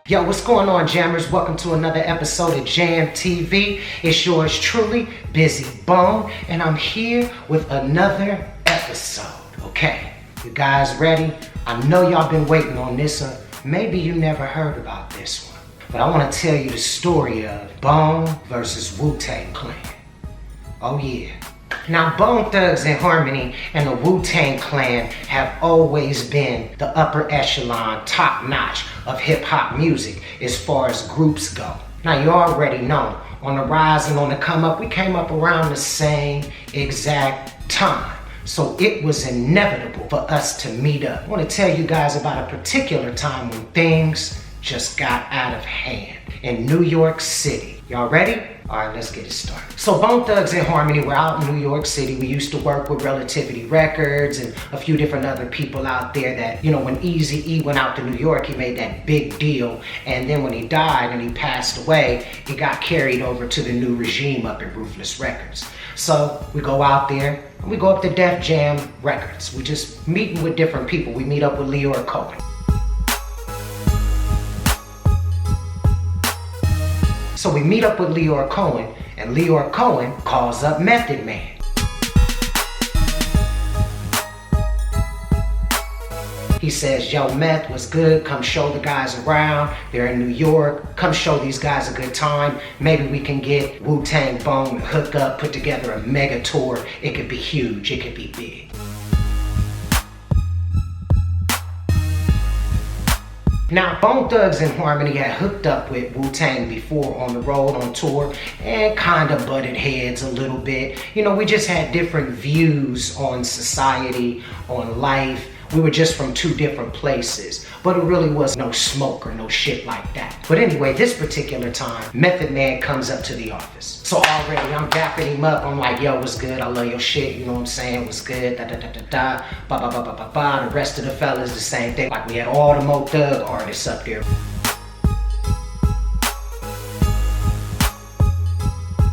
Yo, what's going on, jammers? Welcome to another episode of Jam TV. It's yours truly, Busy Bone, and I'm here with another episode, okay? You guys ready? I know y'all been waiting on this, maybe you never heard about this one, but I want to tell you the story of Bone versus Wu-Tang Clan. Oh yeah. Now, Bone Thugs-n-Harmony and the Wu-Tang Clan have always been the upper echelon, top notch of hip-hop music as far as groups go. Now, you already know, on the rise and on the come up, we came up around the same exact time. So it was inevitable for us to meet up. I want to tell you guys about a particular time when things just got out of hand in New York City. Y'all ready? All right, let's get it started. So Bone Thugs-n-Harmony, we're out in New York City. We used to work with Relativity Records and a few different other people out there that, you know, when Eazy-E went out to New York, he made that big deal. And then when he died and he passed away, he got carried over to the new regime up at Ruthless Records. So we go out there and we go up to Def Jam Records. We just meeting with different people. We meet up with Leor Cohen. So we meet up with Leor Cohen, and Leor Cohen calls up Method Man. He says, yo, Meth, what's good? Come show the guys around. They're in New York. Come show these guys a good time. Maybe we can get Wu-Tang Bone to hook up, put together a mega tour. It could be huge. It could be big. Now, Bone Thugs-n-Harmony had hooked up with Wu-Tang before on the road, on tour, and kind of butted heads a little bit. You know, we just had different views on society, on life. We were just from two different places, but it really was no smoke or no shit like that. But anyway, this particular time, Method Man comes up to the office. So already I'm dapping him up. I'm like, yo, what's good? I love your shit. You know what I'm saying? What's good? Da da da da da. Ba ba ba ba ba ba. The rest of the fellas, the same thing. Like we had all the Mo Thug artists up there.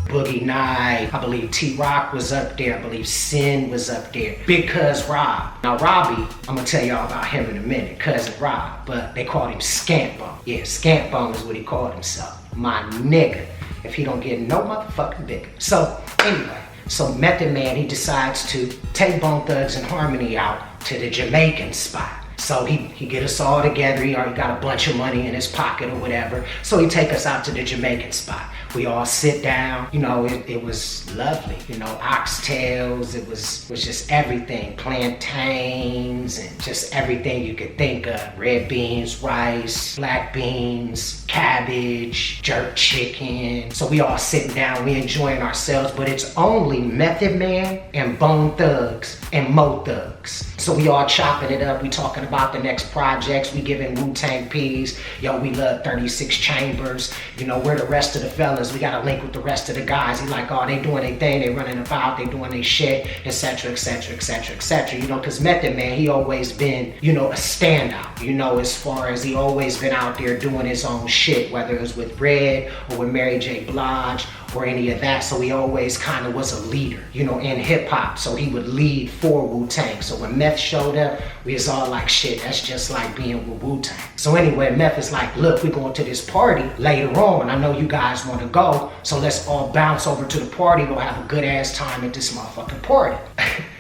Boogie Night, I believe T-Rock was up there, I believe Sin was up there, Big Cuz Rob. Now Robbie, I'm gonna tell y'all about him in a minute, Cousin Rob, but they called him Scant Bone. Yeah, Scant Bone is what he called himself. My nigga, if he don't get no motherfucking bigger. So anyway, so Method Man, he decides to take Bone Thugs-n-Harmony out to the Jamaican spot. So he get us all together, he already got a bunch of money in his pocket or whatever, so he take us out to the Jamaican spot. We all sit down, you know, it was lovely, you know, oxtails, it was just everything, plantains and just everything you could think of, red beans, rice, black beans, cabbage, jerk chicken. So we all sitting down, we enjoying ourselves, but it's only Method Man and Bone Thugs and Mo Thugs. So we all chopping it up, we talking about the next projects, we giving Wu-Tang P's, yo, we love 36 Chambers, you know, we're the rest of the fellas, we got a link with the rest of the guys. He like, oh, they doing their thing, they running about, they doing their shit, etc., etc., etc., etc. You know, cause Method Man, he always been, you know, a standout, you know, as far as he always been out there doing his own shit, whether it was with Red or with Mary J. Blige or any of that. So he always kind of was a leader, you know, in hip hop. So he would lead for Wu-Tang. So when Meth showed up, we was all like, shit, that's just like being with Wu-Tang. So anyway, Meth is like, look, we're going to this party later on. I know you guys want to go, so let's all bounce over to the party. We'll have a good ass time at this motherfucking party.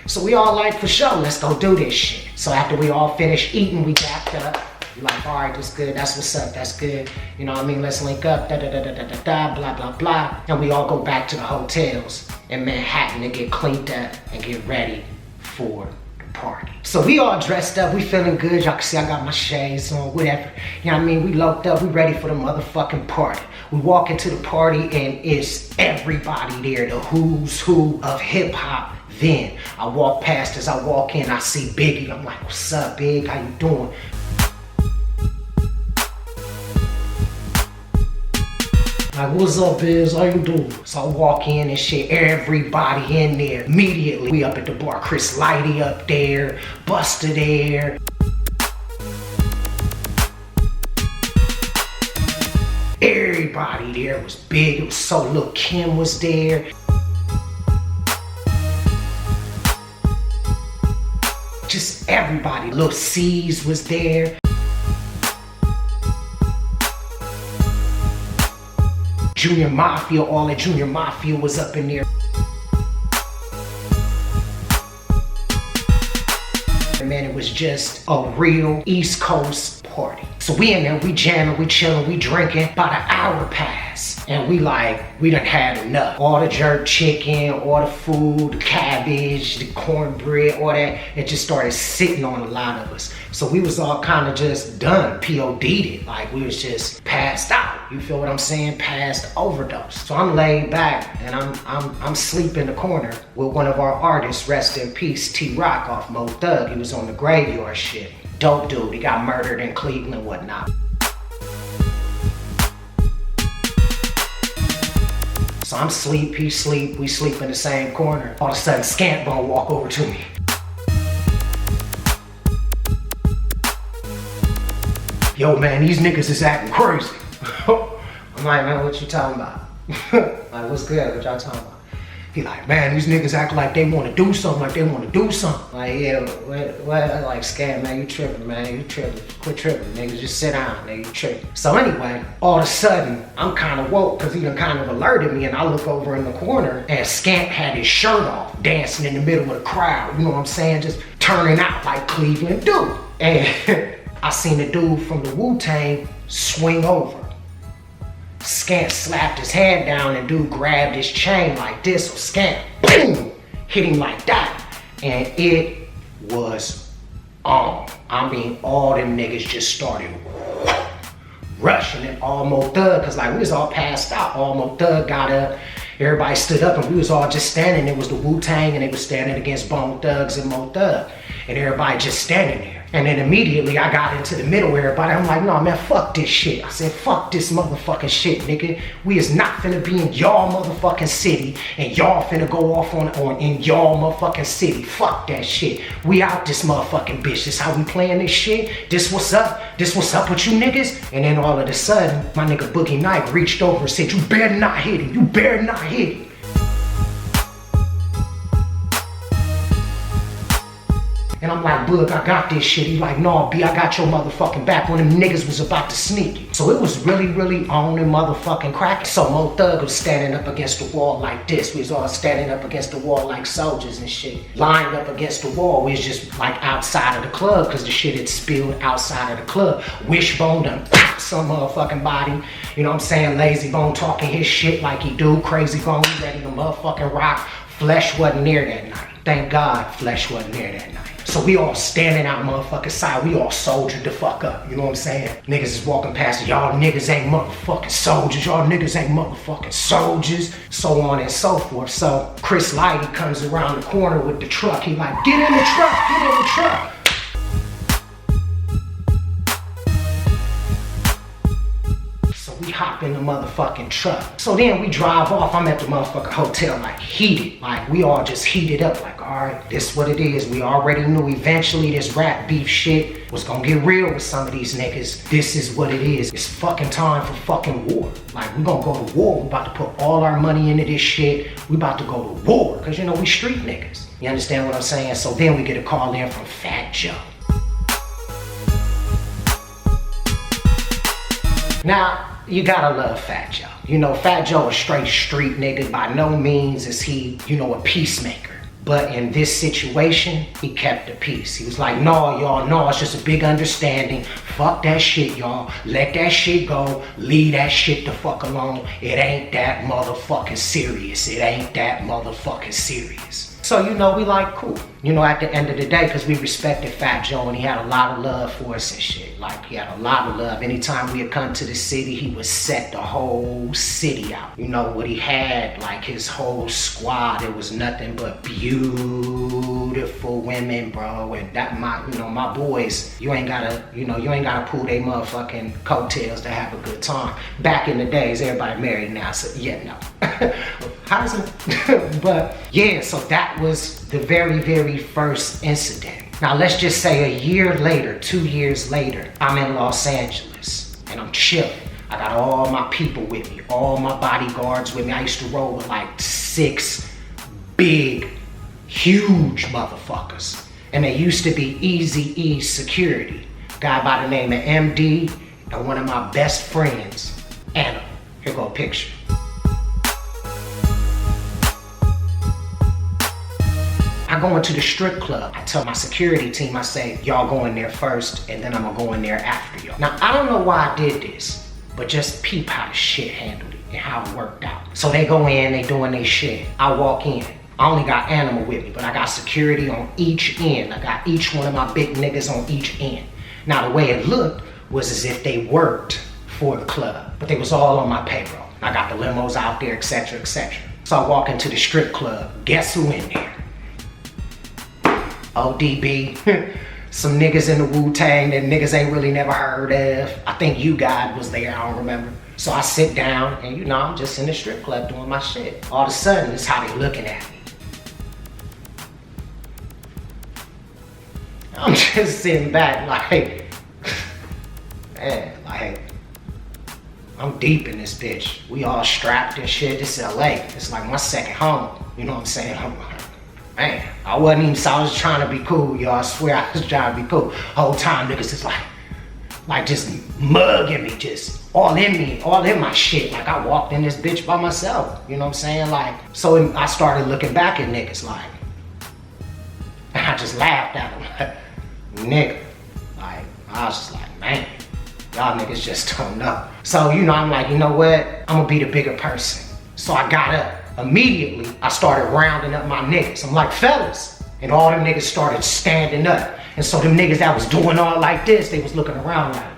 So we all like, for sure, let's go do this shit. So after we all finished eating, we dapped up. You're like, all right, that's good, that's what's up, that's good. You know what I mean, let's link up, da da da da da da da, blah blah blah. And we all go back to the hotels in Manhattan to get cleaned up and get ready for the party. So we all dressed up, we feeling good. Y'all can see I got my shades on, whatever. You know what I mean, we locked up, we ready for the motherfucking party. We walk into the party and it's everybody there, the who's who of hip hop. Then I walk past, as I walk in, I see Biggie. I'm like, what's up, Big, how you doing? Like, what's up, Biz? How you doing? So I walk in and shit, everybody in there. Immediately, we up at the bar. Chris Lighty up there, Busta there. Everybody there was big. It was so Lil' Kim was there. Just everybody. Lil' C's was there. Junior Mafia, all the Junior Mafia was up in there. Man, it was just a real East Coast party. So we in there, we jamming, we chilling, we drinking. About an hour passed, and we done had enough. All the jerk chicken, all the food, the cabbage, the cornbread, all that, it just started sitting on a lot of us. So we was all kind of just done, POD'd it. Like we was just passed out. You feel what I'm saying? Passed overdose. So I'm laid back and I'm asleep in the corner with one of our artists, rest in peace, T-Rock off Mo Thug. He was on the graveyard shit. Dope dude, he got murdered in Cleveland, whatnot. So I'm sleep, he sleep, we sleep in the same corner. All of a sudden, Scant Bone walk over to me. Yo man, these niggas is acting crazy. I'm like, man, what you talking about? Like, what's good? What y'all talking about? He like, man, these niggas act like they want to do something, Like, yeah, what? Like, Scam, man, you tripping, man, you tripping. Quit tripping, niggas, just sit down, nigga, you tripping. So anyway, all of a sudden, I'm kind of woke because he done kind of alerted me, and I look over in the corner, and Scamp had his shirt off, dancing in the middle of the crowd, you know what I'm saying? Just turning out like Cleveland dude. And I seen the dude from the Wu-Tang swing over. Scant slapped his hand down and dude grabbed his chain like this, so Scant, boom, hit him like that. And it was on. I mean, all them niggas just started rushing it. All Mo Thug, cause like we was all passed out. All Mo Thug got up, everybody stood up and we was all just standing. It was the Wu-Tang and they was standing against Bone Thugs and Mo Thug. And everybody just standing there. And then immediately I got into the middle of everybody. I'm like, no man, fuck this shit. I said, fuck this motherfucking shit, nigga. We is not finna be in y'all motherfucking city and y'all finna go off on in y'all motherfucking city. Fuck that shit. We out this motherfucking bitch. This how we playing this shit. This what's up. This what's up with you niggas. And then all of a sudden, my nigga Boogie Knight reached over and said, you better not hit him. You better not hit him. And I'm like, Boog, I got this shit. He like, no, B, I got your motherfucking back when them niggas was about to sneak you. So it was really, really on and motherfucking cracking. So Mo Thug was standing up against the wall like this. We was all standing up against the wall like soldiers and shit. Lined up against the wall. We was just like outside of the club because the shit had spilled outside of the club. Wishbone done popped some motherfucking body. You know what I'm saying? Lazy Bone talking his shit like he do. Crazy Bone ready to motherfucking rock. Flesh wasn't there that night. Thank God Flesh wasn't there that night. So we all standing out motherfucking side. We all soldiered the fuck up. You know what I'm saying? Niggas is walking past. Y'all niggas ain't motherfucking soldiers. Y'all niggas ain't motherfucking soldiers. So on and so forth. So Chris Lighty comes around the corner with the truck. He like, get in the truck, get in the truck. We hop in the motherfucking truck. So then we drive off. I'm at the motherfucking hotel like heated. Like we all just heated up like, all right, this what it is. We already knew eventually this rap beef shit was gonna get real with some of these niggas. This is what it is. It's fucking time for fucking war. Like we gonna go to war. We about to put all our money into this shit. We about to go to war. Cause you know we street niggas. You understand what I'm saying? So then we get a call in from Fat Joe. Now, you gotta love Fat Joe. You know, Fat Joe a straight street nigga. By no means is he, you know, a peacemaker. But in this situation, he kept the peace. He was like, no, y'all, no, it's just a big understanding. Fuck that shit, y'all. Let that shit go. Leave that shit the fuck alone. It ain't that motherfucking serious. It ain't that motherfucking serious. So, you know, we like cool. You know, at the end of the day, because we respected Fat Joe and he had a lot of love for us and shit. Like, he had a lot of love. Anytime we had come to the city, he would set the whole city out. You know, what he had, like his whole squad, it was nothing but beautiful women, bro. And that, my boys, you ain't gotta pull they motherfucking coattails to have a good time. Back in the days, everybody married now, so yeah, no. How's it? But yeah, so that was the very, very first incident. Now let's just say a year later, 2 years later, I'm in Los Angeles and I'm chilling. I got all my people with me, all my bodyguards with me. I used to roll with like 6 big, huge motherfuckers. And they used to be Eazy-E security. Guy by the name of MD and one of my best friends, Anna. Here go a picture. go into the strip club, I tell my security team, I say, y'all go in there first, and then I'm gonna go in there after y'all. Now, I don't know why I did this, but just peep how the shit handled it and how it worked out. So they go in, they doing their shit. I walk in. I only got Animal with me, but I got security on each end. I got each one of my big niggas on each end. Now, the way it looked was as if they worked for the club, but they was all on my payroll. I got the limos out there, etc., etc. So I walk into the strip club. Guess who in there? ODB, some niggas in the Wu-Tang that niggas ain't really never heard of. I think YoungBoyz was there, I don't remember. So I sit down and you know, I'm just in the strip club doing my shit. All of a sudden, it's how they looking at me. I'm just sitting back like, man, like, I'm deep in this bitch. We all strapped and shit. This is LA. It's like my second home. You know what I'm saying? I'm like, man, I wasn't even, so I was trying to be cool, y'all. I swear I was trying to be cool. Whole time niggas is like just mugging me, just all in me, all in my shit. Like I walked in this bitch by myself. You know what I'm saying? Like, so I started looking back at niggas like, and I just laughed at them like, nigga. Like, I was just like, man, y'all niggas just don't know. So, you know, I'm like, you know what? I'm gonna be the bigger person. So I got up. Immediately, I started rounding up my niggas. I'm like, fellas. And all them niggas started standing up. And so them niggas that was doing all like this, they was looking around like,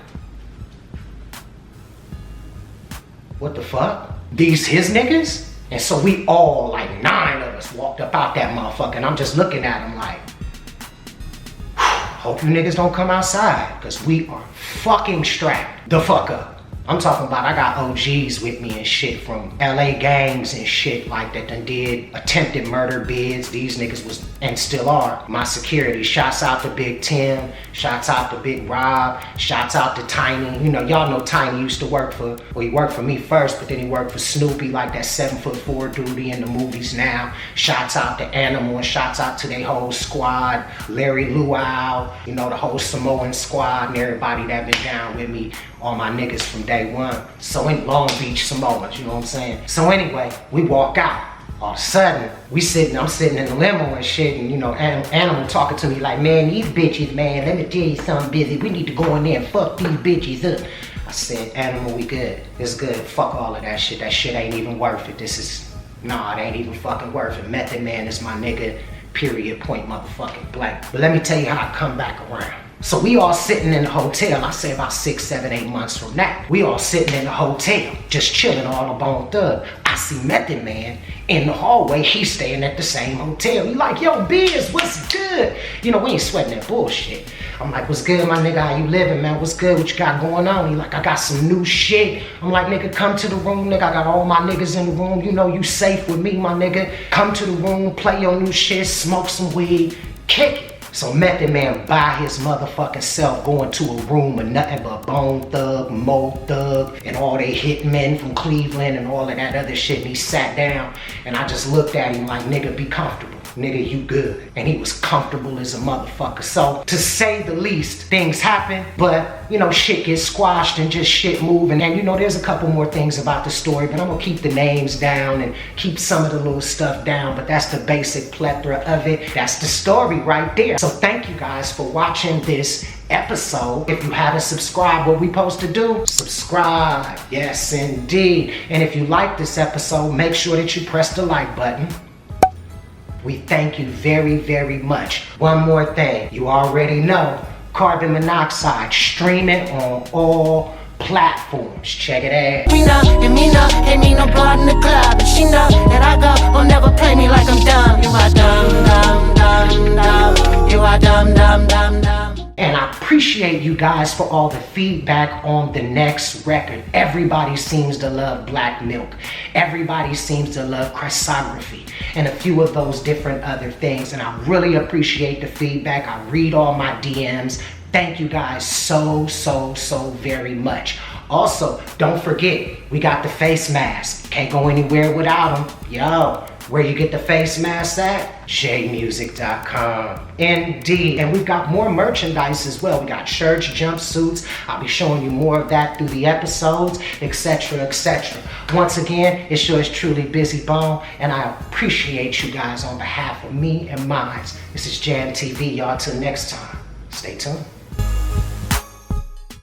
what the fuck? These his niggas? And so we all, like 9 of us, walked up out that motherfucker. And I'm just looking at them like, hope you niggas don't come outside, because we are fucking strapped the fuck up. I'm talking about I got OGs with me and shit from LA gangs and shit like that done did attempted murder bids. These niggas was, and still are, my security. Shouts out to Big Tim, shouts out to Big Rob, shouts out to Tiny. You know, y'all know Tiny used to work for, well, he worked for me first, but then he worked for Snoopy, like that 7'4" dude in the movies now. Shouts out to Animal and shouts out to their whole squad. Larry Luau, you know, the whole Samoan squad and everybody that been down with me. All my niggas from day one. So in Long Beach, Samoans, you know what I'm saying? So anyway, we walk out. All of a sudden, I'm sitting in the limo and shit, and you know, Animal talking to me like, man, these bitches, man, let me tell you something, busy. We need to go in there and fuck these bitches up. I said, Animal, we good. It's good. Fuck all of that shit. That shit ain't even worth it. This is, nah, it ain't even fucking worth it. Method Man is my nigga, period, point, motherfucking blank. But let me tell you how I come back around. So we all sitting in the hotel, I say about 6, 7, 8 months from now. We all sitting in the hotel, just chilling all up on Thug. I see Method Man in the hallway, he's staying at the same hotel. He like, yo, Biz, what's good? You know, we ain't sweating that bullshit. I'm like, what's good, my nigga, how you living, man? What's good, what you got going on? He like, I got some new shit. I'm like, nigga, come to the room, nigga. I got all my niggas in the room. You know you safe with me, my nigga. Come to the room, play your new shit, smoke some weed, kick it. So Method Man by his motherfucking self going to a room of nothing but Bone Thug, Mo Thug, and all they hitmen from Cleveland and all of that other shit. And he sat down and I just looked at him like, nigga, be comfortable. Nigga, you good. And he was comfortable as a motherfucker. So to say the least, things happen, but you know, shit gets squashed and just shit moving. And you know, there's a couple more things about the story, but I'm gonna keep the names down and keep some of the little stuff down, but that's the basic plethora of it. That's the story right there. So thank you guys for watching this episode. If you haven't subscribed, what we supposed to do? Subscribe, yes indeed. And if you like this episode, make sure that you press the like button. We thank you very, very much. One more thing, you already know, Carbon Monoxide, streaming on all platforms. Check it out. Me know, and me know, ain't me no blood in the club. And she know that I go, will never play me like I'm dumb. You are dumb, dumb, dumb, dumb. You are dumb, dumb, dumb, dumb. And I appreciate you guys for all the feedback on the next record. Everybody seems to love Black Milk. Everybody seems to love Cressography and a few of those different other things. And I really appreciate the feedback. I read all my DMs. Thank you guys so very much. Also, don't forget, we got the face mask. Can't go anywhere without them. Yo, Where you get the face masks at? jmusic.com. Indeed. And we've got more merchandise as well. We got shirts, jumpsuits. I'll be showing you more of that through the episodes, etc., etc. Once again, it's yours truly, Busy Bone, and I appreciate you guys on behalf of me and mine. This is Jam TV. Y'all till next time. Stay tuned.